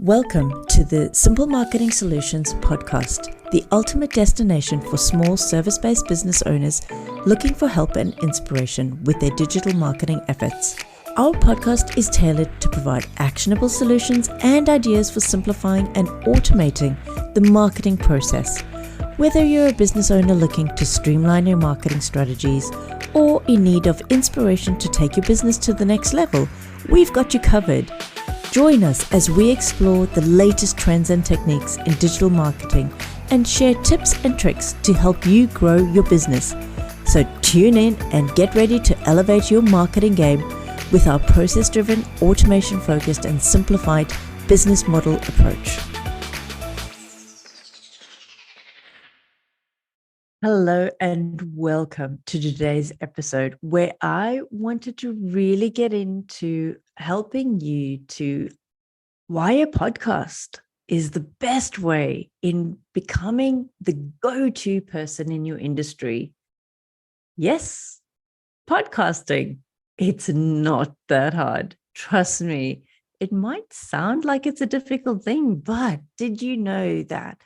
Welcome to the Simple Marketing Solutions podcast, the ultimate destination for small service-based business owners looking for help and inspiration with their digital marketing efforts. Our podcast is tailored to provide actionable solutions and ideas for simplifying and automating the marketing process. Whether you're a business owner looking to streamline your marketing strategies or in need of inspiration to take your business to the next level, we've got you covered. Join us as we explore the latest trends and techniques in digital marketing and share tips and tricks to help you grow your business. So tune in and get ready to elevate your marketing game with our process-driven, automation-focused and simplified business model approach. Hello and welcome to today's episode where I wanted to really get into helping you to why a podcast is the best way in becoming the go-to person in your industry. Yes, podcasting. It's not that hard. Trust me, it might sound like it's a difficult thing, but did you know that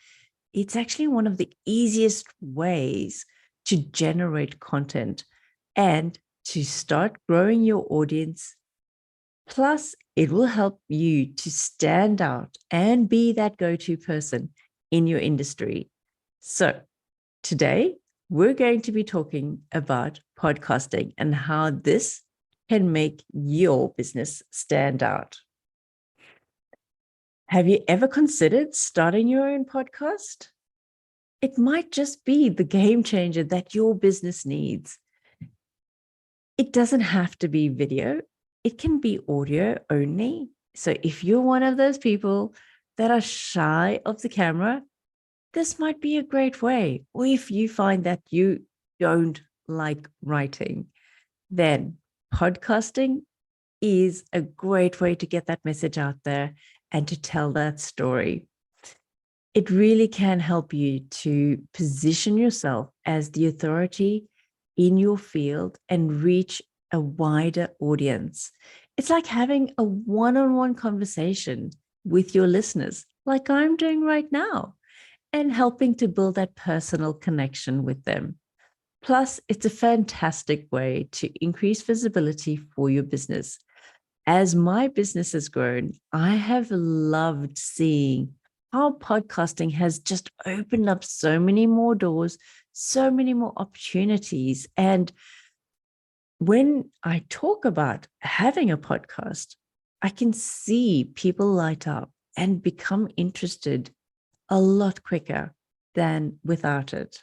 it's actually one of the easiest ways to generate content and to start growing your audience? Plus, it will help you to stand out and be that go-to person in your industry. So today, we're going to be talking about podcasting and how this can make your business stand out. Have you ever considered starting your own podcast? It might just be the game changer that your business needs. It doesn't have to be video. It can be audio only. So if you're one of those people that are shy of the camera, this might be a great way. Or if you find that you don't like writing, then podcasting is a great way to get that message out there and to tell that story. It really can help you to position yourself as the authority in your field and reach a wider audience. It's like having a one-on-one conversation with your listeners, like I'm doing right now, and helping to build that personal connection with them. Plus, it's a fantastic way to increase visibility for your business. As my business has grown, I have loved seeing how podcasting has just opened up so many more doors, so many more opportunities. And when I talk about having a podcast, I can see people light up and become interested a lot quicker than without it.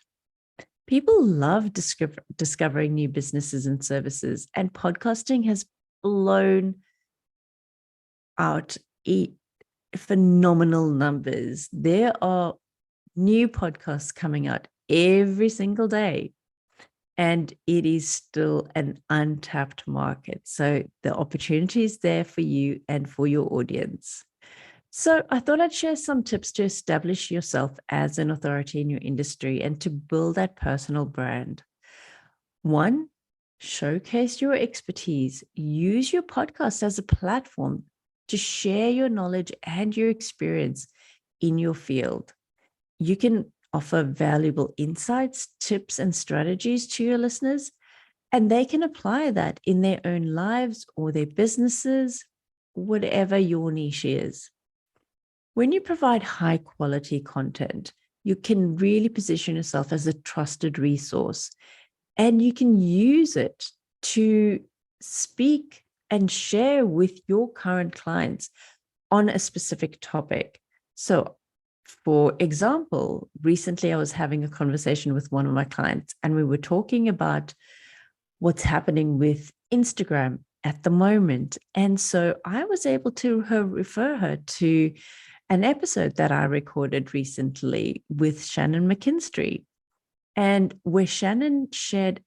People love discovering new businesses and services, and podcasting has blown out phenomenal numbers. There are new podcasts coming out every single day, and it is still an untapped market. So the opportunity is there for you and for your audience. So I thought I'd share some tips to establish yourself as an authority in your industry and to build that personal brand. 1, showcase your expertise. Use your podcast as a platform to share your knowledge and your experience in your field. You can offer valuable insights, tips, and strategies to your listeners, and they can apply that in their own lives or their businesses, whatever your niche is. When you provide high quality content, you can really position yourself as a trusted resource, and you can use it to speak and share with your current clients on a specific topic. So, for example, recently I was having a conversation with one of my clients, and we were talking about what's happening with Instagram at the moment. And so I was able to refer her to an episode that I recorded recently with Shannon McKinstry, and where Shannon shared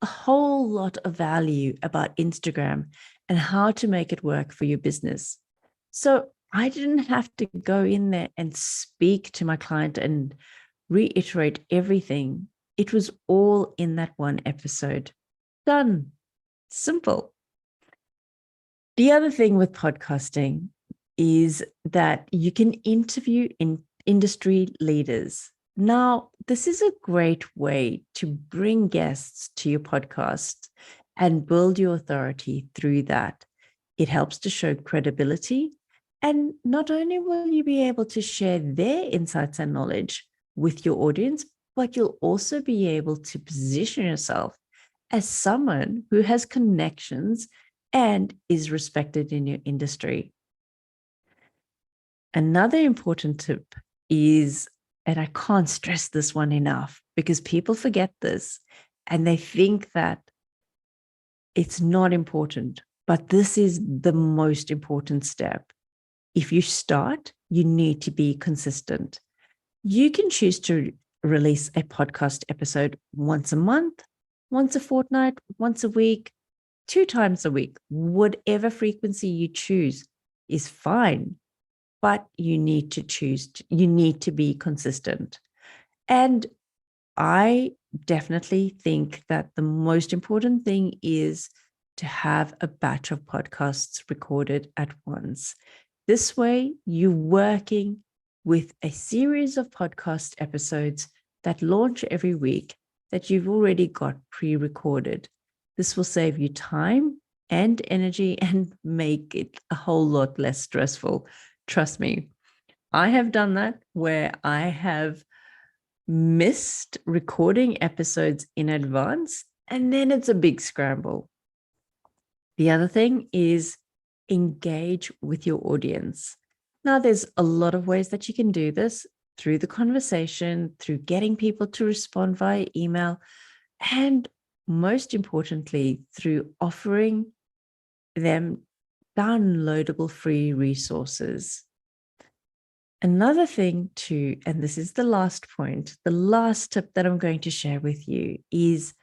a whole lot of value about Instagram and how to make it work for your business. So I didn't have to go in there and speak to my client and reiterate everything. It was all in that one episode. Done. Simple. The other thing with podcasting is that you can interview industry leaders. Now, this is a great way to bring guests to your podcast and build your authority through that. It helps to show credibility. And not only will you be able to share their insights and knowledge with your audience, but you'll also be able to position yourself as someone who has connections and is respected in your industry. Another important tip is, and I can't stress this one enough because people forget this and they think that it's not important, but this is the most important step. If you start, you need to be consistent. You can choose to release a podcast episode once a month, once a fortnight, once a week, 2 times a week, whatever frequency you choose is fine, but you need to be consistent. And I definitely think that the most important thing is to have a batch of podcasts recorded at once. This way, you're working with a series of podcast episodes that launch every week that you've already got pre-recorded. This will save you time and energy and make it a whole lot less stressful. Trust me, I have done that where I have missed recording episodes in advance, and then it's a big scramble. The other thing is engage with your audience. Now, there's a lot of ways that you can do this through the conversation, through getting people to respond via email, and most importantly, through offering them downloadable free resources. Another thing too, and this is the last point, the last tip that I'm going to share with you is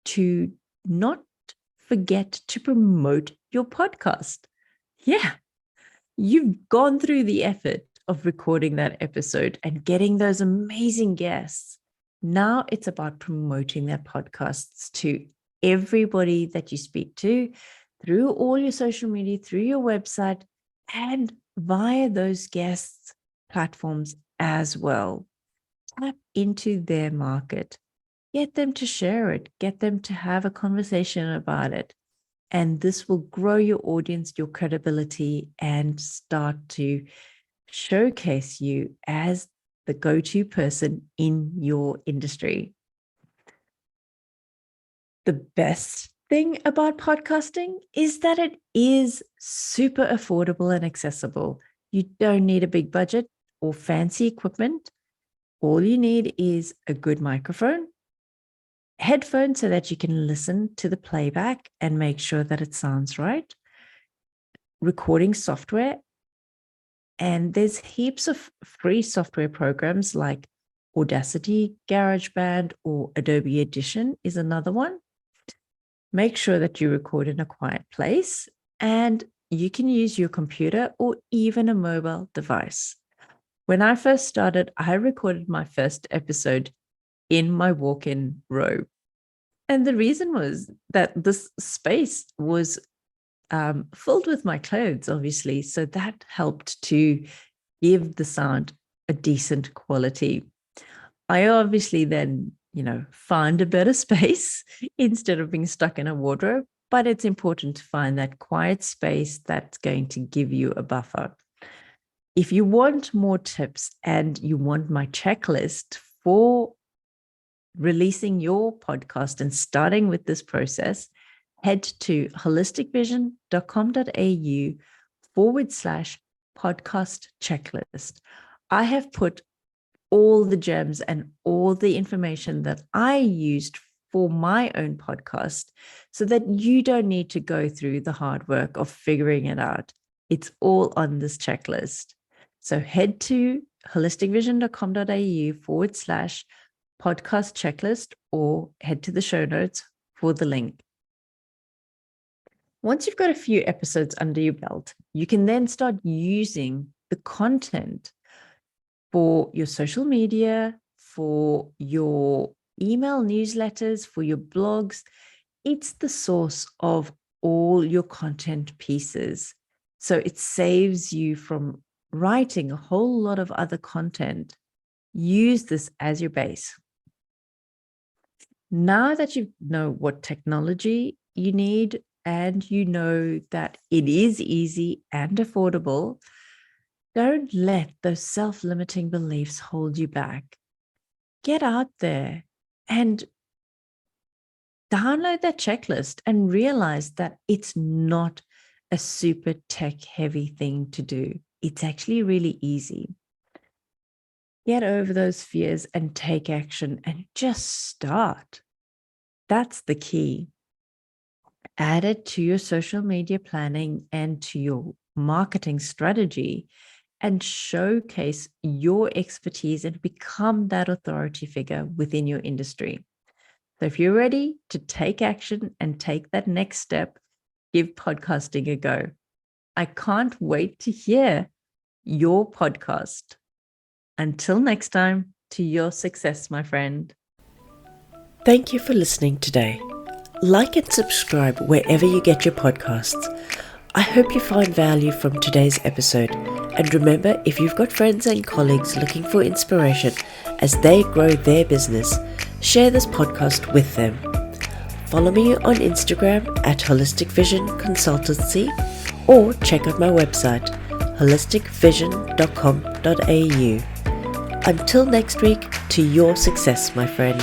to not forget to promote your podcast. Yeah, you've gone through the effort of recording that episode and getting those amazing guests. Now it's about promoting their podcasts to everybody that you speak to through all your social media, through your website, and via those guests' platforms as well. Tap into their market. Get them to share it. Get them to have a conversation about it. And this will grow your audience, your credibility, and start to showcase you as the go-to person in your industry. The best thing about podcasting is that it is super affordable and accessible. You don't need a big budget or fancy equipment. All you need is a good microphone, headphones so that you can listen to the playback and make sure that it sounds right, recording software, and there's heaps of free software programs like Audacity, GarageBand, or Adobe Audition is another one. Make sure that you record in a quiet place, and you can use your computer or even a mobile device. When I first started, I recorded my first episode in my walk-in robe. And the reason was that this space was filled with my clothes, obviously. So that helped to give the sound a decent quality. I obviously then, find a better space instead of being stuck in a wardrobe. But it's important to find that quiet space that's going to give you a buffer. If you want more tips and you want my checklist for releasing your podcast and starting with this process, head to holisticvision.com.au/podcast checklist. I have put all the gems and all the information that I used for my own podcast so that you don't need to go through the hard work of figuring it out. It's all on this checklist. So head to holisticvision.com.au/podcast checklist or head to the show notes for the link. Once you've got a few episodes under your belt, you can then start using the content for your social media, for your email newsletters, for your blogs. It's the source of all your content pieces. So it saves you from writing a whole lot of other content. Use this as your base. Now that you know what technology you need and you know that it is easy and affordable, don't let those self-limiting beliefs hold you back. Get out there and download that checklist and realize that it's not a super tech heavy thing to do. It's actually really easy. Get over those fears and take action and just start. That's the key. Add it to your social media planning and to your marketing strategy and showcase your expertise and become that authority figure within your industry. So if you're ready to take action and take that next step, give podcasting a go. I can't wait to hear your podcast. Until next time, to your success, my friend. Thank you for listening today. Like and subscribe wherever you get your podcasts. I hope you find value from today's episode. And remember, if you've got friends and colleagues looking for inspiration as they grow their business, share this podcast with them. Follow me on Instagram at Holistic Vision Consultancy or check out my website holisticvision.com.au. Until next week, to your success, my friend.